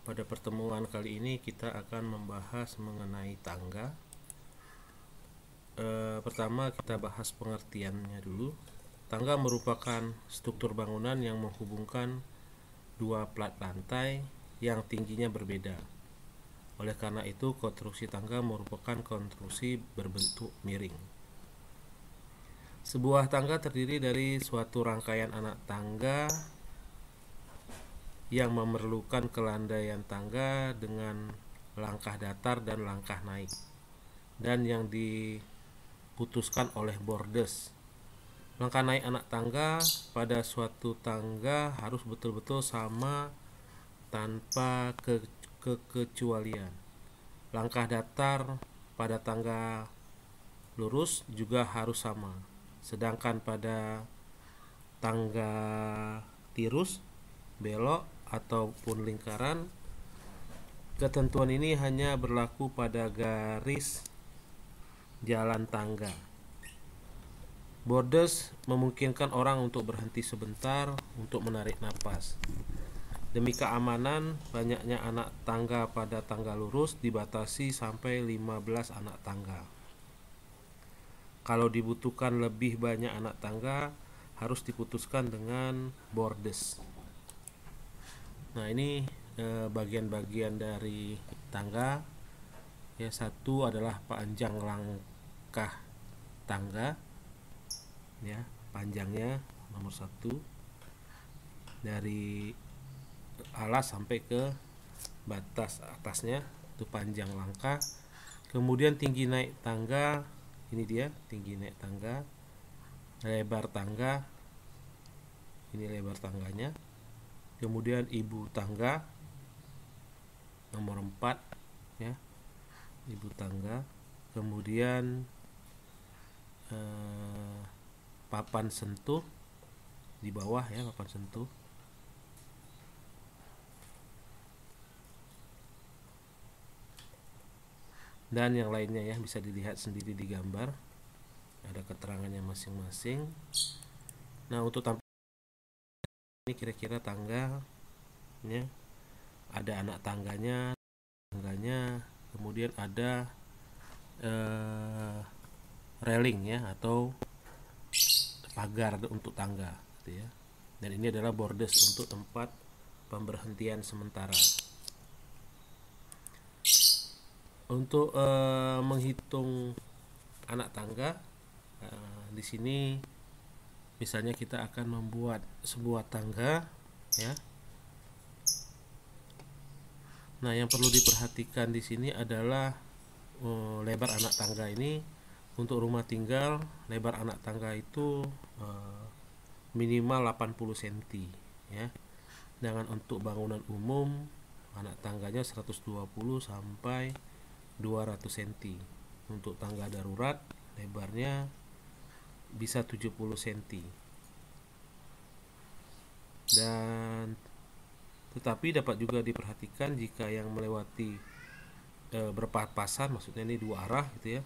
Pada pertemuan kali ini kita akan membahas mengenai tangga. Pertama kita bahas pengertiannya dulu. Tangga merupakan struktur bangunan yang menghubungkan dua plat lantai yang tingginya berbeda. Oleh karena itu, konstruksi tangga merupakan konstruksi berbentuk miring. Sebuah tangga terdiri dari suatu rangkaian anak tangga yang memerlukan kelandaian tangga dengan langkah datar dan langkah naik, dan yang diputuskan oleh bordes. Langkah naik anak tangga pada suatu tangga harus betul-betul sama tanpa kekecualian. Langkah datar pada tangga lurus juga harus sama, sedangkan pada tangga tirus, belok, ataupun lingkaran, ketentuan ini hanya berlaku pada garis jalan tangga. Bordes memungkinkan orang untuk berhenti sebentar untuk menarik napas. Demi keamanan, banyaknya anak tangga pada tangga lurus dibatasi sampai 15 anak tangga. Kalau dibutuhkan lebih banyak anak tangga, harus diputuskan dengan bordes. Nah, ini bagian-bagian dari tangga. Ya, satu adalah panjang langkah tangga. Ya, panjangnya nomor 1 dari alas sampai ke batas atasnya, itu panjang langkah. Kemudian tinggi naik tangga, ini dia tinggi naik tangga. Lebar tangga, ini lebar tangganya. Kemudian ibu tangga nomor 4, ya, ibu tangga. Kemudian papan sentuh di bawah, ya, papan sentuh. Dan yang lainnya, ya, bisa dilihat sendiri di gambar, ada keterangannya masing-masing. Nah, untuk tampilan ini kira-kira tangga, ya, ada anak tangganya, kemudian ada railing, ya, atau pagar untuk tangga, gitu ya. Dan ini adalah bordes untuk tempat pemberhentian sementara. Untuk menghitung anak tangga, di sini misalnya kita akan membuat sebuah tangga, ya. Nah, yang perlu diperhatikan di sini adalah lebar anak tangga ini. Untuk rumah tinggal, lebar anak tangga itu minimal 80 cm, ya. Sedangkan untuk bangunan umum, anak tangganya 120 sampai 200 cm. Untuk tangga darurat, lebarnya bisa 70 cm. Dan tetapi dapat juga diperhatikan jika yang melewati berpapasan, maksudnya ini dua arah, gitu ya.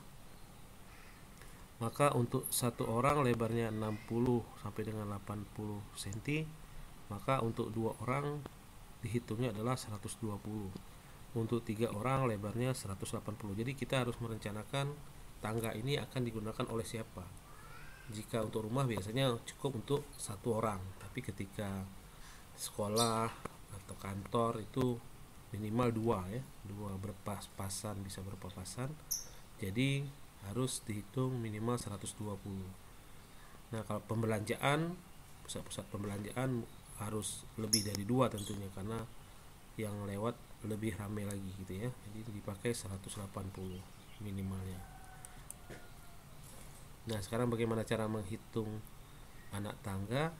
Maka untuk satu orang lebarnya 60 sampai dengan 80 cm, maka untuk dua orang dihitungnya adalah 120. Untuk 3 orang lebarnya 180. Jadi kita harus merencanakan tangga ini akan digunakan oleh siapa. Jika untuk rumah biasanya cukup untuk satu orang, tapi ketika sekolah atau kantor itu minimal 2, ya, 2 berpas-pasan, bisa berpapasan. Jadi harus dihitung minimal 120. Nah, kalau pembelanjaan, pusat-pusat pembelanjaan harus lebih dari 2 tentunya, karena yang lewat lebih ramai lagi, gitu ya. Jadi dipakai 180 minimalnya. Nah, sekarang bagaimana cara menghitung anak tangga,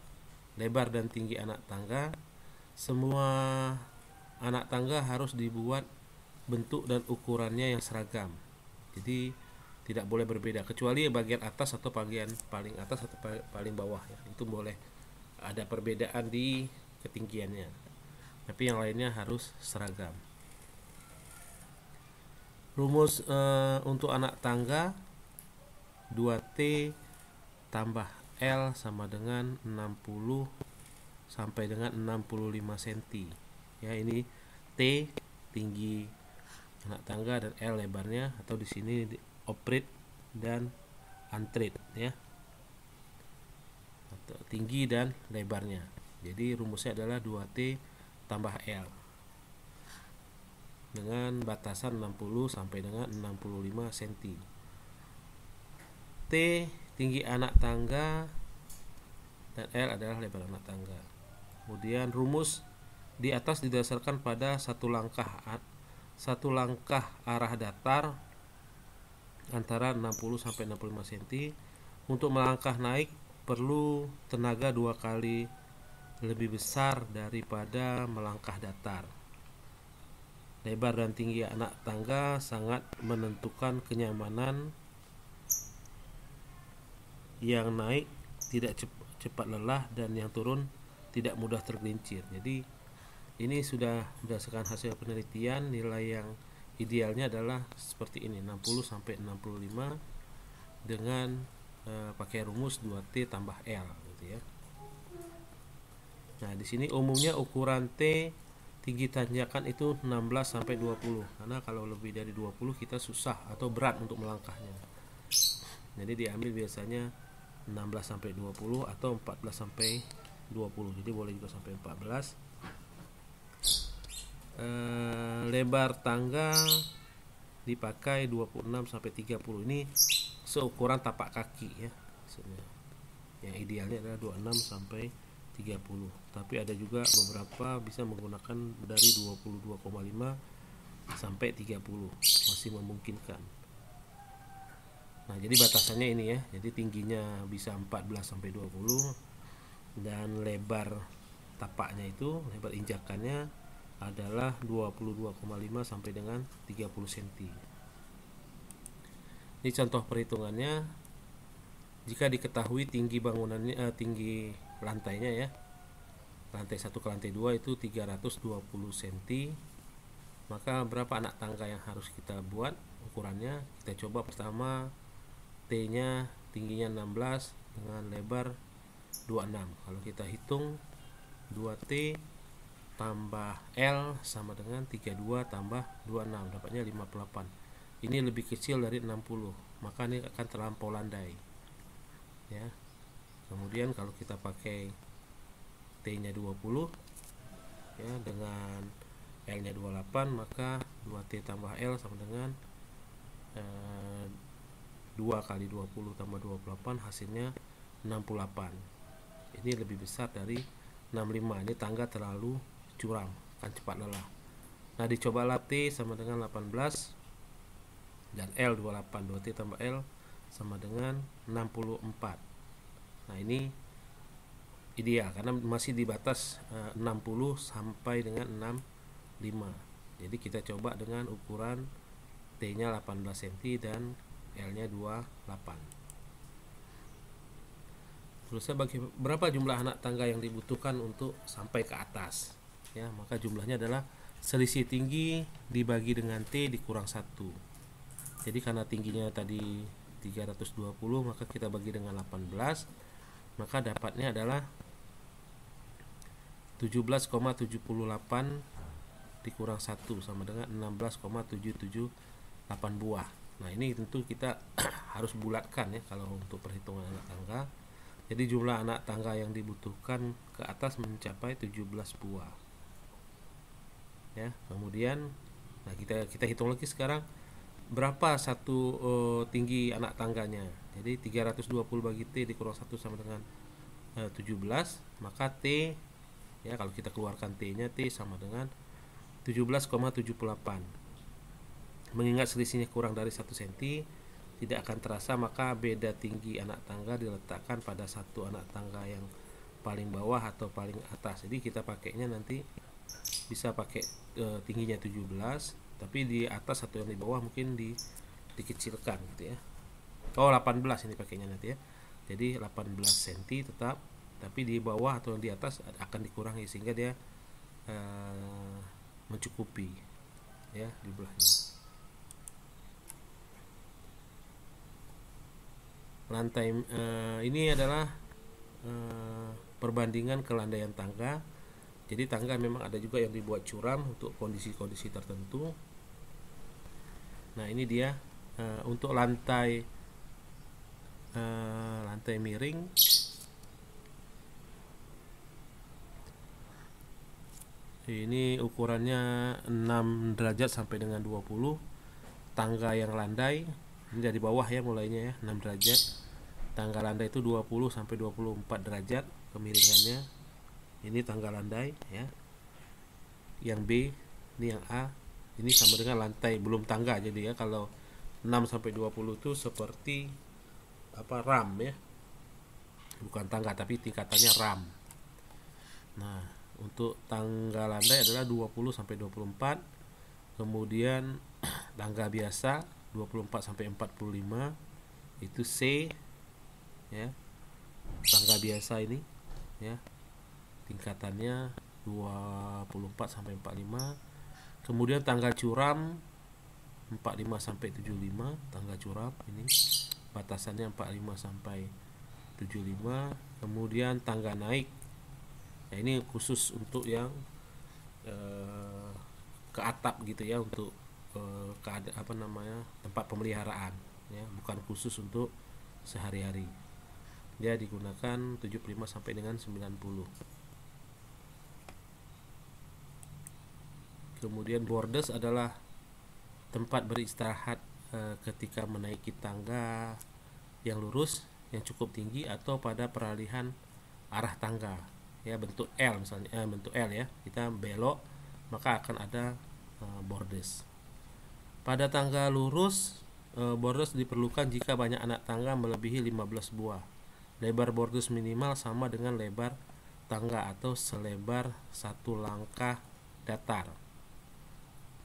lebar dan tinggi anak tangga. Semua anak tangga harus dibuat bentuk dan ukurannya yang seragam. Jadi tidak boleh berbeda, kecuali bagian atas atau bagian paling atas atau paling bawah, ya. Itu boleh ada perbedaan di ketinggiannya, tapi yang lainnya harus seragam. Rumus untuk anak tangga 2T tambah L sama dengan 60 sampai dengan 65 cm. Ya, ini T tinggi anak tangga dan L lebarnya, atau di sini operate dan untreat ya, atau tinggi dan lebarnya. Jadi rumusnya adalah 2T tambah L dengan batasan 60 sampai dengan 65 cm. T tinggi anak tangga dan L adalah lebar anak tangga. Kemudian rumus di atas didasarkan pada satu langkah arah datar antara 60 sampai 65 cm. Untuk melangkah naik perlu tenaga 2 kali lebih besar daripada melangkah datar. Lebar dan tinggi anak tangga sangat menentukan kenyamanan. Yang naik tidak cepat lelah dan yang turun tidak mudah tergelincir. Jadi ini sudah berdasarkan hasil penelitian, nilai yang idealnya adalah seperti ini, 60 sampai 65 dengan pakai rumus 2T tambah L gitu ya. Nah, di sini umumnya ukuran T tinggi tanjakan itu 16 sampai 20. Karena kalau lebih dari 20 kita susah atau berat untuk melangkahnya. Jadi diambil biasanya 16 sampai 20 atau 14 sampai 20. Jadi boleh juga sampai 14. Lebar tangga dipakai 26 sampai 30. Ini seukuran tapak kaki ya. Maksudnya yang idealnya adalah 26 sampai 30. Tapi ada juga beberapa bisa menggunakan dari 22,5 sampai 30. Masih memungkinkan. Nah, jadi batasannya ini ya. Jadi tingginya bisa 14 sampai 20 dan lebar tapaknya itu, lebar injakannya adalah 22,5 sampai dengan 30 cm. Ini contoh perhitungannya. Jika diketahui tinggi bangunannya, tinggi lantainya ya, lantai 1 ke lantai 2 itu 320 cm, maka berapa anak tangga yang harus kita buat ukurannya? Kita coba pertama, T nya tingginya 16 dengan lebar 26. Kalau kita hitung 2T tambah L sama dengan 32 tambah 26, dapatnya 58. Ini lebih kecil dari 60, maka ini akan terlampau landai ya. Kemudian kalau kita pakai T nya 20 ya dengan L nya 28, maka 2T tambah L sama dengan 2 kali 20 tambah 28, hasilnya 68. Ini lebih besar dari 65. Ini tangga terlalu curam, akan cepat lelah. Nah, dicobalah T sama dengan 18 dan L 28. 2T tambah L sama dengan 64. Nah, ini ideal karena masih di batas 60 sampai dengan 65. Jadi kita coba dengan ukuran T nya 18 cm dan L nya 28. Terusnya berapa jumlah anak tangga yang dibutuhkan untuk sampai ke atas ya, maka jumlahnya adalah selisih tinggi dibagi dengan T dikurang 1. Jadi karena tingginya tadi 320, maka kita bagi dengan 18, maka dapatnya adalah 17,78 dikurang 1 sama dengan 16,778 buah. Nah, ini tentu kita harus bulatkan ya kalau untuk perhitungan anak tangga. Jadi jumlah anak tangga yang dibutuhkan ke atas mencapai 17 buah. Ya, kemudian nah kita hitung lagi sekarang berapa satu tinggi anak tangganya. Jadi 320 bagi T dikurang 1 sama dengan 17, maka T ya, kalau kita keluarkan T nya, T sama dengan 17,78. Mengingat selisihnya kurang dari 1 cm, tidak akan terasa, maka beda tinggi anak tangga diletakkan pada satu anak tangga yang paling bawah atau paling atas. Jadi kita pakainya nanti bisa pakai tingginya 17, tapi di atas atau yang di bawah mungkin dikecilkan gitu ya. 18 ini pakainya nanti ya. Jadi 18 cm tetap, tapi di bawah atau di atas akan dikurangi sehingga dia mencukupi ya di belahnya. Lantai ini adalah perbandingan kelandaian tangga. Jadi tangga memang ada juga yang dibuat curam untuk kondisi-kondisi tertentu. Nah ini dia untuk lantai miring. Ini ukurannya 6 derajat sampai dengan 20. Tangga yang landai ini dari bawah ya mulainya ya, 6 derajat. Tangga landai itu 20 sampai 24 derajat kemiringannya. Ini tangga landai ya. Yang B, ini yang A. Ini sama dengan lantai belum tangga, jadi ya kalau 6 sampai 20 itu seperti ram ya. Bukan tangga tapi tingkatannya ram. Nah, untuk tangga landai adalah 20 sampai 24. Kemudian tangga biasa 24 sampai 45 itu C ya. Tangga biasa ini ya. Tingkatannya 24 sampai 45. Kemudian tangga curam 45 sampai 75, tangga curam ini batasannya 45 sampai 75. Kemudian tangga naik. Nah, ini khusus untuk yang ke atap gitu ya, untuk tempat pemeliharaan ya, bukan khusus untuk sehari-hari. Dia digunakan 75 sampai dengan 90. Kemudian borders adalah tempat beristirahat ketika menaiki tangga yang lurus yang cukup tinggi atau pada peralihan arah tangga ya, bentuk L misalnya, bentuk L ya, kita belok maka akan ada borders. Pada tangga lurus borders diperlukan jika banyak anak tangga melebihi 15 buah. Lebar borders minimal sama dengan lebar tangga atau selebar satu langkah datar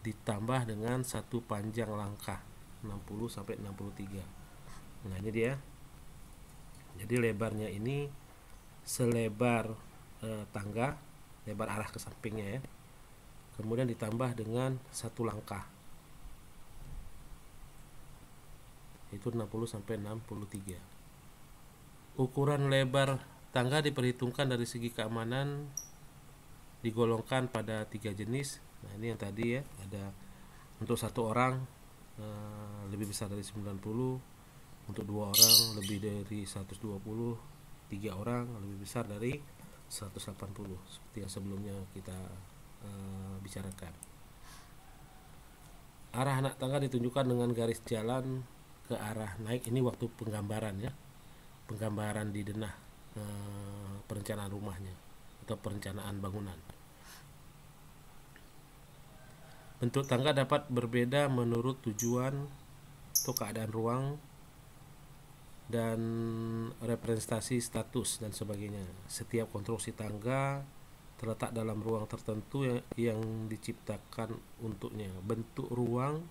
ditambah dengan satu panjang langkah 60 sampai 63. Nah ini dia. Jadi lebarnya ini selebar tangga, lebar arah ke sampingnya ya. Kemudian ditambah dengan satu langkah. Itu 60 sampai 63. Ukuran lebar tangga diperhitungkan dari segi keamanan, digolongkan pada 3 jenis. Nah ini yang tadi ya, ada untuk satu orang lebih besar dari 90, untuk 2 orang lebih dari 120, 3 orang lebih besar dari 180, seperti yang sebelumnya kita bicarakan. Arah anak tangga ditunjukkan dengan garis jalan ke arah naik. Ini waktu penggambaran ya, penggambaran di denah perencanaan rumahnya atau perencanaan bangunan. Bentuk tangga dapat berbeda menurut tujuan atau keadaan ruang dan representasi status dan sebagainya. Setiap konstruksi tangga terletak dalam ruang tertentu yang diciptakan untuknya. Bentuk ruang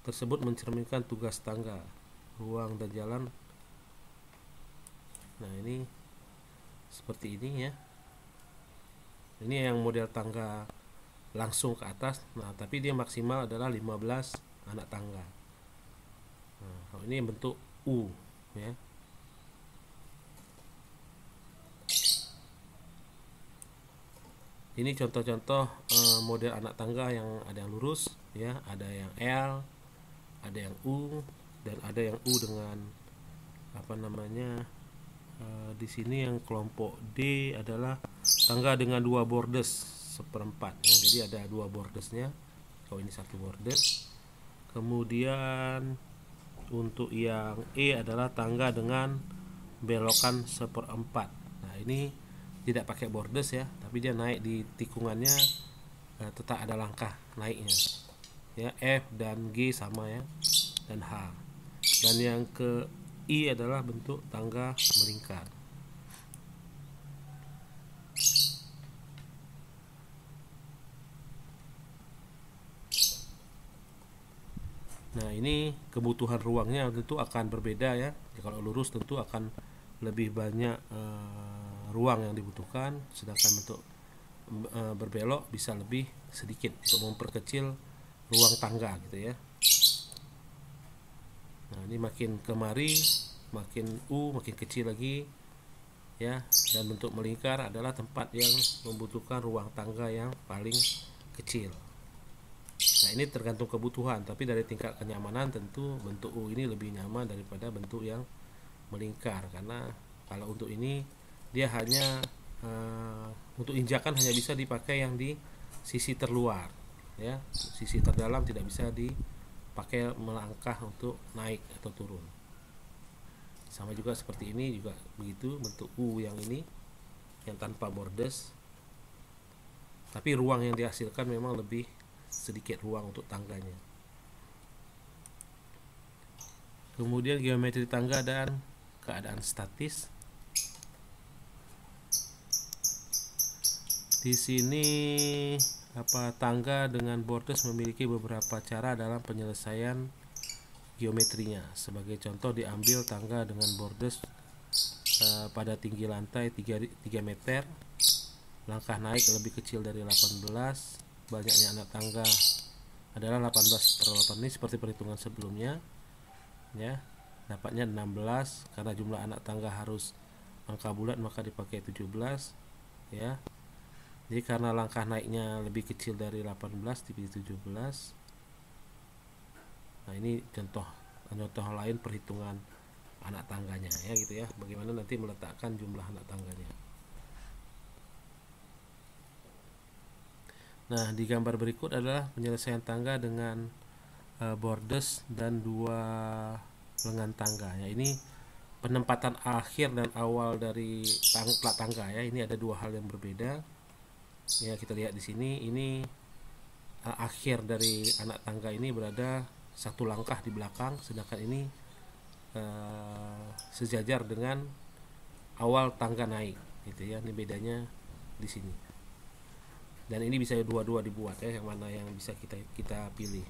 tersebut mencerminkan tugas tangga, ruang dan jalan. Nah ini seperti ini ya. Ini yang model tangga langsung ke atas. Nah tapi dia maksimal adalah 15 anak tangga. Nah, ini bentuk U ya. Ini contoh-contoh model anak tangga yang ada yang lurus ya, ada yang L, ada yang U, dan ada yang U dengan di sini yang kelompok D adalah tangga dengan 2 borders seperempat ya. Jadi ada 2 bordersnya. Kalau ini 1 borders. Kemudian untuk yang E adalah tangga dengan belokan seperempat. Nah ini tidak pakai borders ya, tapi dia naik di tikungannya tetap ada langkah naiknya ya. F dan G sama ya, dan H. Dan yang ke I adalah bentuk tangga melingkar. Nah ini kebutuhan ruangnya tentu akan berbeda ya. Kalau lurus tentu akan lebih banyak ruang yang dibutuhkan, sedangkan bentuk berbelok bisa lebih sedikit untuk memperkecil ruang tangga gitu ya. Nah ini makin kemari, makin U makin kecil lagi. ya, dan bentuk melingkar adalah tempat yang membutuhkan ruang tangga yang paling kecil. Nah, ini tergantung kebutuhan, tapi dari tingkat kenyamanan tentu bentuk U ini lebih nyaman daripada bentuk yang melingkar, karena kalau untuk ini dia hanya untuk injakan hanya bisa dipakai yang di sisi terluar, ya, sisi terdalam tidak bisa dipakai melangkah untuk naik atau turun. Sama juga seperti ini juga begitu, bentuk U yang ini yang tanpa borders, tapi ruang yang dihasilkan memang lebih sedikit ruang untuk tangganya. Kemudian geometri tangga dan keadaan statis. Di sini tangga dengan borders memiliki beberapa cara dalam penyelesaian geometrinya. Sebagai contoh diambil tangga dengan borders pada tinggi lantai 3 meter, langkah naik lebih kecil dari 18, banyaknya anak tangga adalah 18/8. Ini seperti perhitungan sebelumnya, ya. Dapatnya 16 karena jumlah anak tangga harus angka bulat maka dipakai 17, ya. Jadi karena langkah naiknya lebih kecil dari 18 dipilih 17. Nah, ini contoh lain perhitungan anak tangganya, ya gitu ya. Bagaimana nanti meletakkan jumlah anak tangganya. Nah, di gambar berikut adalah penyelesaian tangga dengan borders dan 2 lengan tangga. Ya, ini penempatan akhir dan awal dari plat tangga, ya. Ini ada 2 hal yang berbeda. Ya, kita lihat di sini, ini akhir dari anak tangga ini berada 1 langkah di belakang, sedangkan ini sejajar dengan awal tangga naik, gitu ya. Ini bedanya di sini. Dan ini bisa dua-dua dibuat, ya, yang mana yang bisa kita pilih.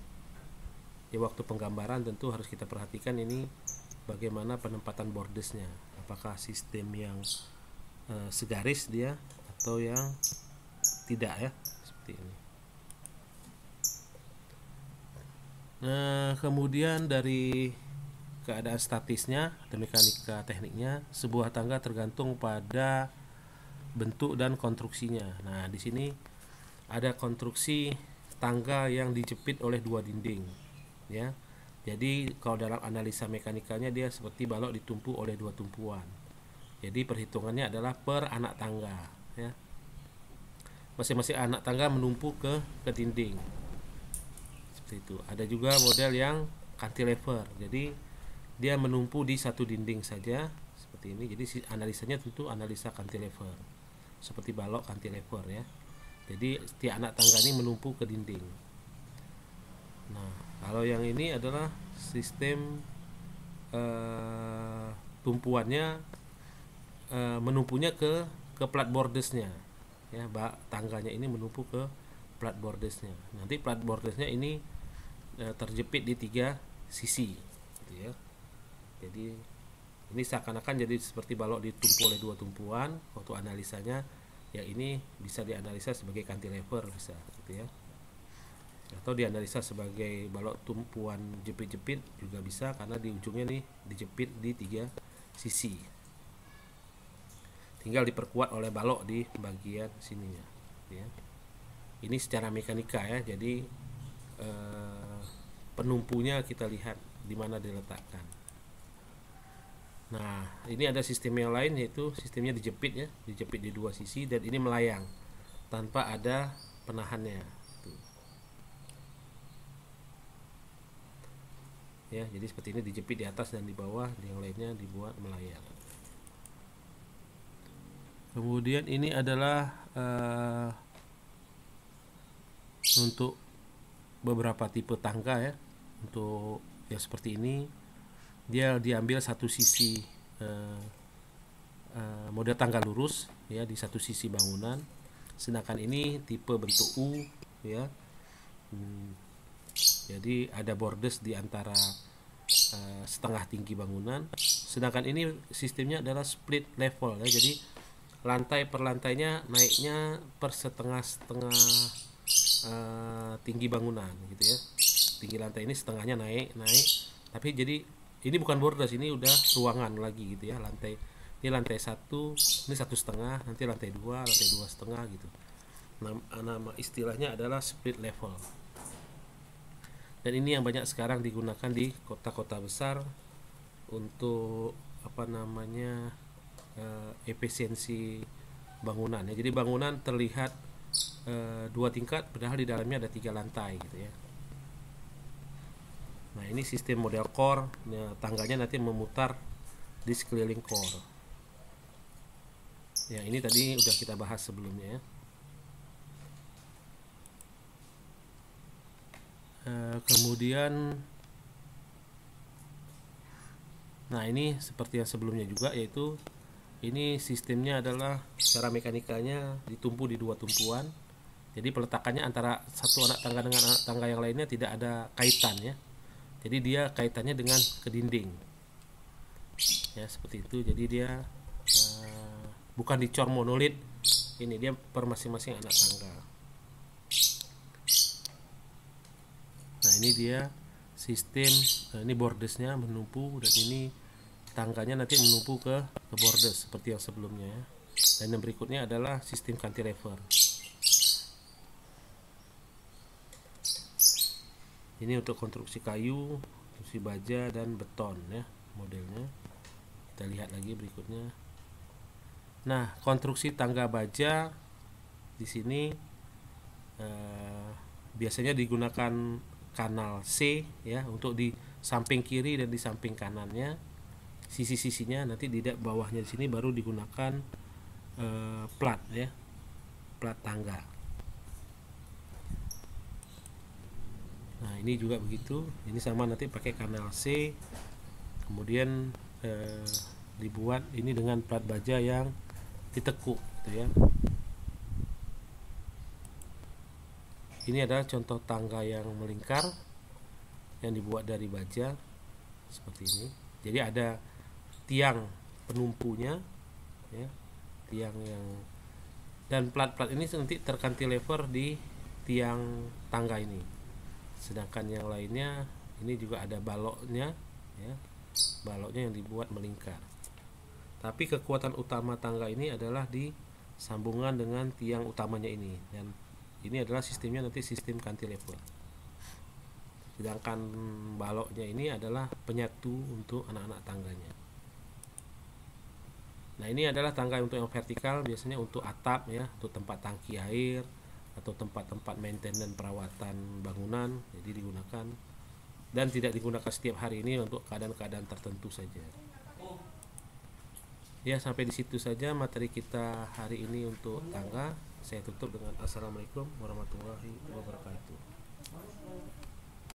Ya, waktu penggambaran tentu harus kita perhatikan ini bagaimana penempatan bordersnya, apakah sistem yang segaris dia atau yang tidak, ya, seperti ini. Nah, kemudian dari keadaan statisnya atau mekanika tekniknya, sebuah tangga tergantung pada bentuk dan konstruksinya. Nah, di sini ada konstruksi tangga yang dijepit oleh 2 dinding, ya. Jadi kalau dalam analisa mekanikanya dia seperti balok ditumpu oleh 2 tumpuan. Jadi perhitungannya adalah per anak tangga, ya. Masing-masing anak tangga menumpuk ke dinding. Seperti itu. Ada juga model yang cantilever. Jadi dia menumpu di satu dinding saja seperti ini. Jadi analisanya tentu analisa cantilever. Seperti balok cantilever, ya. Jadi setiap anak tangga ini menumpu ke dinding. Nah, kalau yang ini adalah sistem tumpuannya menumpunya ke plat bordersnya, ya. Tangganya ini menumpu ke plat bordersnya. Nanti plat bordersnya ini terjepit di 3 sisi, gitu ya. Jadi ini seakan-akan jadi seperti balok ditumpu oleh 2 tumpuan. Waktu analisanya, ya, ini bisa dianalisa sebagai cantilever, bisa, gitu ya. Atau dianalisa sebagai balok tumpuan jepit-jepit juga bisa, karena di ujungnya nih dijepit di 3 sisi. Tinggal diperkuat oleh balok di bagian sininya, ya. Ini secara mekanika, ya. Jadi penumpunya kita lihat di mana diletakkan. Nah, ini ada sistem yang lain, yaitu sistemnya dijepit, ya, dijepit di 2 sisi, dan ini melayang tanpa ada penahannya. Ya, jadi seperti ini dijepit di atas dan di bawah, yang lainnya dibuat melayang. Kemudian ini adalah untuk beberapa tipe tangga, ya. Untuk yang seperti ini dia diambil satu sisi model tangga lurus, ya, di satu sisi bangunan. Sedangkan ini tipe bentuk U, ya. Jadi ada borders di antara setengah tinggi bangunan. Sedangkan ini sistemnya adalah split level, ya. Jadi lantai per lantainya naiknya per setengah tinggi bangunan, gitu ya. Tinggi lantai ini setengahnya naik. Tapi jadi ini bukan borders, ini udah ruangan lagi, gitu ya. Lantai Ini lantai 1, ini 1,5, nanti lantai 2, lantai 2,5 gitu. Nama istilahnya adalah split level. Dan ini yang banyak sekarang digunakan di kota-kota besar untuk efisiensi bangunan ya. Jadi bangunan terlihat 2 tingkat padahal di dalamnya ada 3 lantai gitu ya. Nah, ini sistem model core. Nah, tangganya nanti memutar di sekeliling core. Ya, ini tadi udah kita bahas sebelumnya ya. Kemudian nah, ini seperti yang sebelumnya juga, yaitu ini sistemnya adalah secara mekanikanya ditumpu di 2 tumpuan. Jadi peletakannya antara satu anak tangga dengan anak tangga yang lainnya tidak ada kaitan ya. Jadi dia kaitannya dengan ke dinding. Ya, seperti itu. Jadi dia bukan dicor monolit. Ini dia per masing-masing anak tangga. Nah, ini dia sistem, ini bordesnya menumpu, dan ini tangganya nanti menumpu ke bordes seperti yang sebelumnya ya. Dan yang berikutnya adalah sistem cantilever. Ini untuk konstruksi kayu, konstruksi baja dan beton ya modelnya. Kita lihat lagi berikutnya. Nah, konstruksi tangga baja di sini biasanya digunakan kanal C ya untuk di samping kiri dan di samping kanannya. Sisi-sisinya nanti di bawahnya di sini baru digunakan plat ya, plat tangga. Nah, ini juga begitu. Ini sama nanti pakai kanal C. Kemudian dibuat ini dengan plat baja yang ditekuk gitu ya. Ini adalah contoh tangga yang melingkar yang dibuat dari baja seperti ini. Jadi ada tiang penumpunya ya, tiang yang, dan plat-plat ini nanti tercantilever di tiang tangga ini. Sedangkan yang lainnya ini juga ada baloknya ya, baloknya yang dibuat melingkar. Tapi kekuatan utama tangga ini adalah di sambungan dengan tiang utamanya ini, dan ini adalah sistemnya nanti sistem cantilever. Sedangkan baloknya ini adalah penyatu untuk anak-anak tangganya. Nah, ini adalah tangga untuk yang vertikal, biasanya untuk atap ya, untuk tempat tangki air atau tempat-tempat maintenance perawatan bangunan, jadi digunakan dan tidak digunakan setiap hari, ini untuk keadaan-keadaan tertentu saja. Ya, sampai di situ saja materi kita hari ini untuk tangga. Saya tutup dengan assalamualaikum warahmatullahi wabarakatuh.